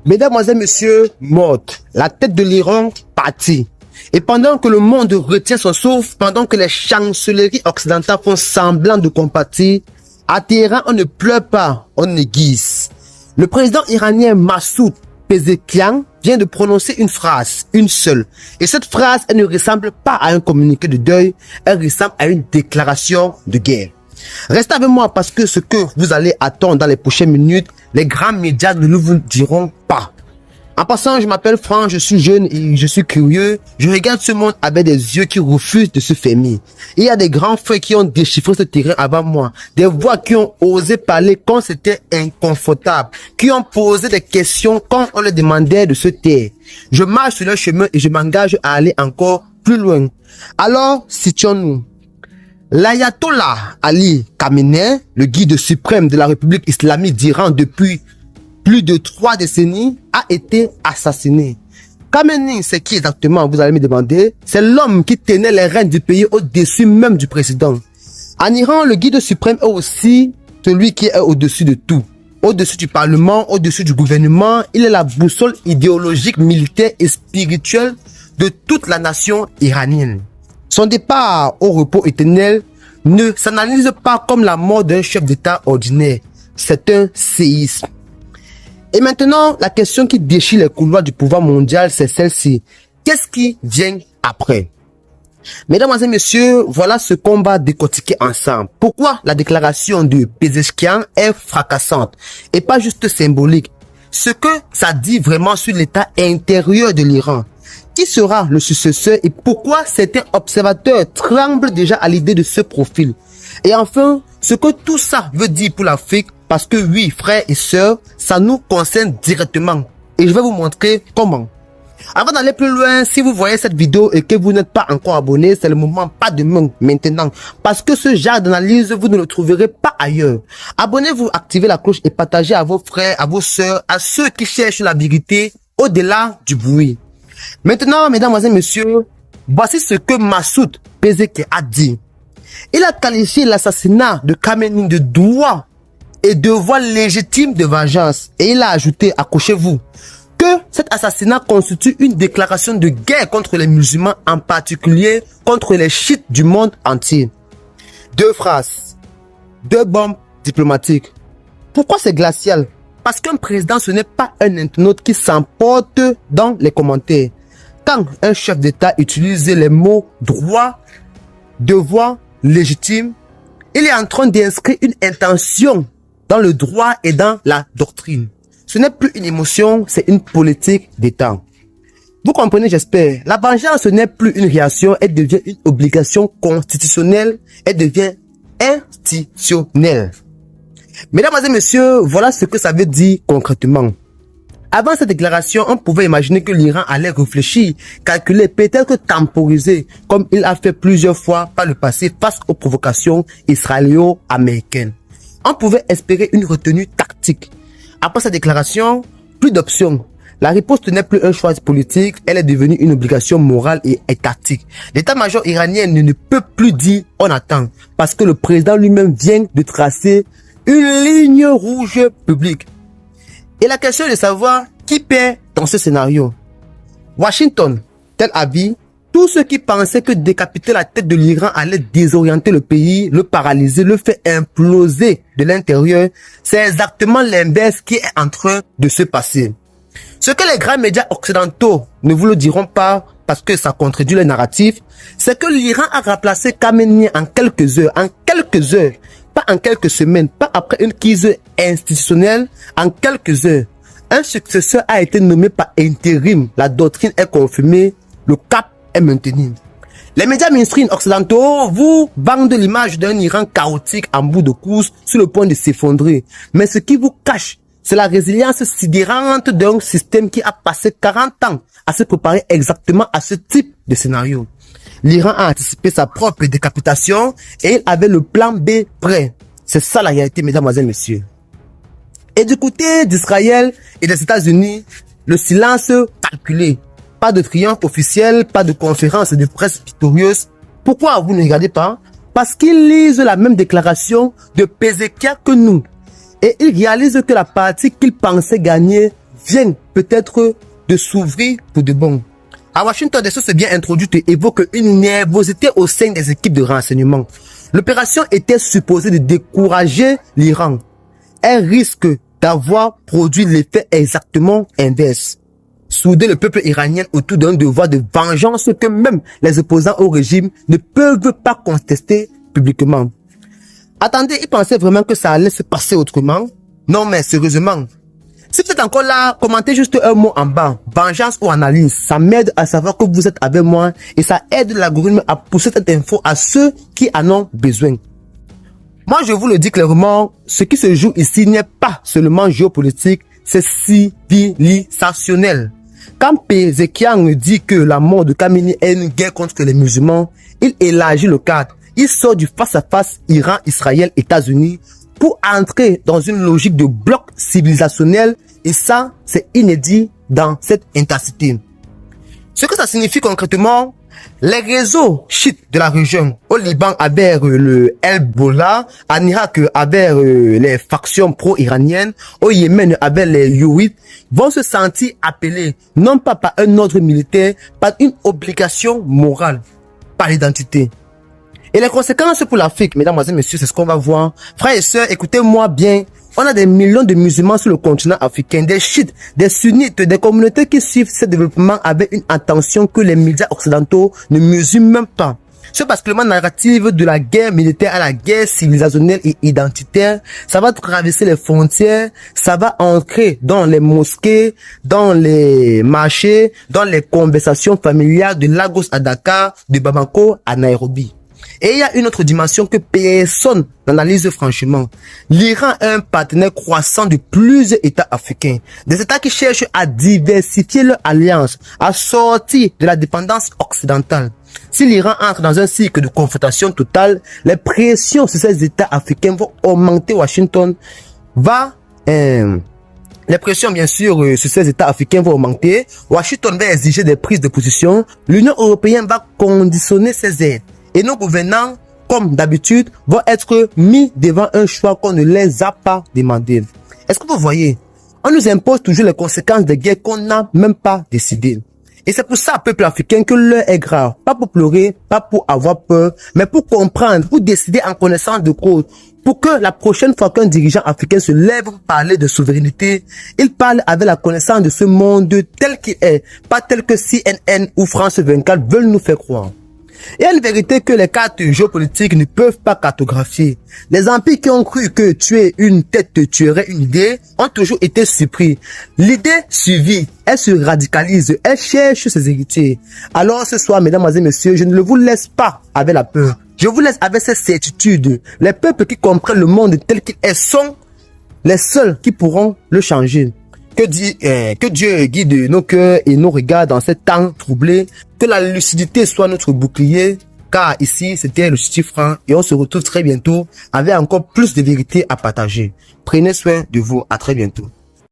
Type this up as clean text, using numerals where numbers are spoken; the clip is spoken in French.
Mesdames, messieurs, morte. La tête de l'Iran partie. Et pendant que le monde retient son souffle, pendant que les chancelleries occidentales font semblant de compatir, à Téhéran, on ne pleure pas, on aiguise. Le président iranien Massoud Pezeshkian vient de prononcer une phrase, une seule. Et cette phrase, elle ne ressemble pas à un communiqué de deuil, elle ressemble à une déclaration de guerre. Restez avec moi parce que ce que vous allez attendre dans les prochaines minutes, les grands médias ne nous vous diront pas. En passant, je m'appelle Franck, je suis jeune et je suis curieux. Je regarde ce monde avec des yeux qui refusent de se fermer. Il y a des grands frères qui ont déchiffré ce terrain avant moi. Des voix qui ont osé parler quand c'était inconfortable. Qui ont posé des questions quand on leur demandait de se taire. Je marche sur leur chemin et je m'engage à aller encore plus loin. Alors, situons-nous. L'ayatollah Ali Khamenei, le guide suprême de la République islamique d'Iran depuis plus de 3 décennies, a été assassiné. Khamenei, c'est qui exactement, vous allez me demander? C'est l'homme qui tenait les rênes du pays au-dessus même du président. En Iran, le guide suprême est aussi celui qui est au-dessus de tout. Au-dessus du parlement, au-dessus du gouvernement, il est la boussole idéologique, militaire et spirituelle de toute la nation iranienne. Son départ au repos éternel ne s'analyse pas comme la mort d'un chef d'État ordinaire. C'est un séisme. Et maintenant, la question qui déchire les couloirs du pouvoir mondial, c'est celle-ci. Qu'est-ce qui vient après? Mesdames et messieurs, voilà ce qu'on va décortiquer ensemble. Pourquoi la déclaration de Pezeshkian est fracassante et pas juste symbolique? Ce que ça dit vraiment sur l'état intérieur de l'Iran. Qui sera le successeur et pourquoi certains observateurs tremblent déjà à l'idée de ce profil? Et enfin, ce que tout ça veut dire pour l'Afrique, parce que oui, frères et sœurs, ça nous concerne directement. Et je vais vous montrer comment. Avant d'aller plus loin, si vous voyez cette vidéo et que vous n'êtes pas encore abonné, c'est le moment pas demain, maintenant. Parce que ce genre d'analyse, vous ne le trouverez pas ailleurs. Abonnez-vous, activez la cloche et partagez à vos frères, à vos sœurs, à ceux qui cherchent la vérité au-delà du bruit. Maintenant, mesdames et messieurs, voici ce que Massoud Pezeshkian a dit. Il a qualifié l'assassinat de Khamenei de droit et devoir légitime de vengeance. Et il a ajouté, accrochez-vous, que cet assassinat constitue une déclaration de guerre contre les musulmans, en particulier contre les chiites du monde entier. 2 phrases, 2 bombes diplomatiques. Pourquoi c'est glacial? Parce qu'un président, ce n'est pas un internaute qui s'emporte dans les commentaires. Quand un chef d'État utilise les mots droit, devoir, légitime, il est en train d'inscrire une intention dans le droit et dans la doctrine. Ce n'est plus une émotion, c'est une politique d'État. Vous comprenez, j'espère. La vengeance, ce n'est plus une réaction, elle devient une obligation constitutionnelle, elle devient institutionnelle. Mesdames et messieurs, voilà ce que ça veut dire concrètement. Avant cette déclaration, on pouvait imaginer que l'Iran allait réfléchir, calculer, peut-être temporiser, comme il a fait plusieurs fois par le passé face aux provocations israélo-américaines. On pouvait espérer une retenue tactique. Après cette déclaration, plus d'options. La riposte n'est plus un choix politique, elle est devenue une obligation morale et étatique. L'état-major iranien ne peut plus dire « on attend » parce que le président lui-même vient de tracer une ligne rouge publique. Et la question est de savoir qui perd dans ce scénario. Washington, Tel Aviv, tous ceux qui pensaient que décapiter la tête de l'Iran allait désorienter le pays, le paralyser, le faire imploser de l'intérieur, c'est exactement l'inverse qui est en train de se passer. Ce que les grands médias occidentaux ne vous le diront pas parce que ça contredit le narratif, c'est que l'Iran a remplacé Khamenei en quelques heures, pas en quelques semaines, pas après une crise institutionnelle, en quelques heures. Un successeur a été nommé par intérim, la doctrine est confirmée, le cap est maintenu. Les médias mainstream occidentaux vous vendent l'image d'un Iran chaotique en bout de course sur le point de s'effondrer. Mais ce qui vous cache, c'est la résilience sidérante d'un système qui a passé 40 ans à se préparer exactement à ce type de scénario. L'Iran a anticipé sa propre décapitation et il avait le plan B prêt. C'est ça la réalité, mesdames et messieurs. Et du côté d'Israël et des États-Unis, le silence calculé. Pas de triomphe officiel, pas de conférence de presse victorieuse. Pourquoi vous ne regardez pas? Parce qu'ils lisent la même déclaration de Pezeshkian que nous. Et ils réalisent que la partie qu'ils pensaient gagner viennent peut-être de s'ouvrir pour de bon. À Washington, des sources bien introduites évoquent une nervosité au sein des équipes de renseignement. L'opération était supposée de décourager l'Iran. Elle risque d'avoir produit l'effet exactement inverse. Souder le peuple iranien autour d'un devoir de vengeance que même les opposants au régime ne peuvent pas contester publiquement. Attendez, ils pensaient vraiment que ça allait se passer autrement? Non, mais sérieusement. Si vous êtes encore là, commentez juste un mot en bas, vengeance ou analyse. Ça m'aide à savoir que vous êtes avec moi et ça aide l'algorithme à pousser cette info à ceux qui en ont besoin. Moi, je vous le dis clairement, ce qui se joue ici n'est pas seulement géopolitique, c'est civilisationnel. Quand Pézekian dit que la mort de Khamenei est une guerre contre les musulmans, il élargit le cadre. Il sort du face-à-face Iran, Israël, États-Unis pour entrer dans une logique de bloc civilisationnel et ça, c'est inédit dans cette intensité. Ce que ça signifie concrètement, les réseaux chiites de la région, au Liban avec le Hezbollah, en Irak avec les factions pro-iraniennes, au Yémen avec les Houthis, vont se sentir appelés, non pas par un ordre militaire, par une obligation morale, par l'identité. Et les conséquences pour l'Afrique, mesdames et messieurs, c'est ce qu'on va voir. Frères et sœurs, écoutez-moi bien. On a des millions de musulmans sur le continent africain, des chiites, des sunnites, des communautés qui suivent ce développement avec une attention que les médias occidentaux ne mesurent même pas. Ce basculement narratif de la guerre militaire à la guerre civilisationnelle et identitaire, ça va traverser les frontières, ça va entrer dans les mosquées, dans les marchés, dans les conversations familiales de Lagos à Dakar, de Bamako à Nairobi. Et il y a une autre dimension que personne n'analyse franchement. L'Iran est un partenaire croissant de plusieurs États africains. Des États qui cherchent à diversifier leur alliance, à sortir de la dépendance occidentale. Si l'Iran entre dans un cycle de confrontation totale, les pressions sur ces États africains vont augmenter. Washington va... Les pressions, bien sûr, sur ces États africains vont augmenter. Washington va exiger des prises de position. L'Union européenne va conditionner ses aides. Et nos gouvernants, comme d'habitude, vont être mis devant un choix qu'on ne les a pas demandé. Est-ce que vous voyez? On nous impose toujours les conséquences des guerres qu'on n'a même pas décidées. Et c'est pour ça, peuple africain, que l'heure est grave. Pas pour pleurer, pas pour avoir peur, mais pour comprendre, pour décider en connaissance de cause. Pour que la prochaine fois qu'un dirigeant africain se lève pour parler de souveraineté, il parle avec la connaissance de ce monde tel qu'il est, pas tel que CNN ou France 24 veulent nous faire croire. Il y a une vérité que les cartes géopolitiques ne peuvent pas cartographier. Les empires qui ont cru que tuer une tête tuerait une idée ont toujours été surpris. L'idée suivie, elle se radicalise, elle cherche ses héritiers. Alors ce soir, mesdames et messieurs, je ne vous laisse pas avec la peur. Je vous laisse avec cette certitude. Les peuples qui comprennent le monde tel qu'il est sont les seuls qui pourront le changer. Que Dieu guide nos cœurs et nos regards dans ces temps troublés. Que la lucidité soit notre bouclier. Car ici, c'était le Steve Franc et on se retrouve très bientôt avec encore plus de vérité à partager. Prenez soin de vous. À très bientôt.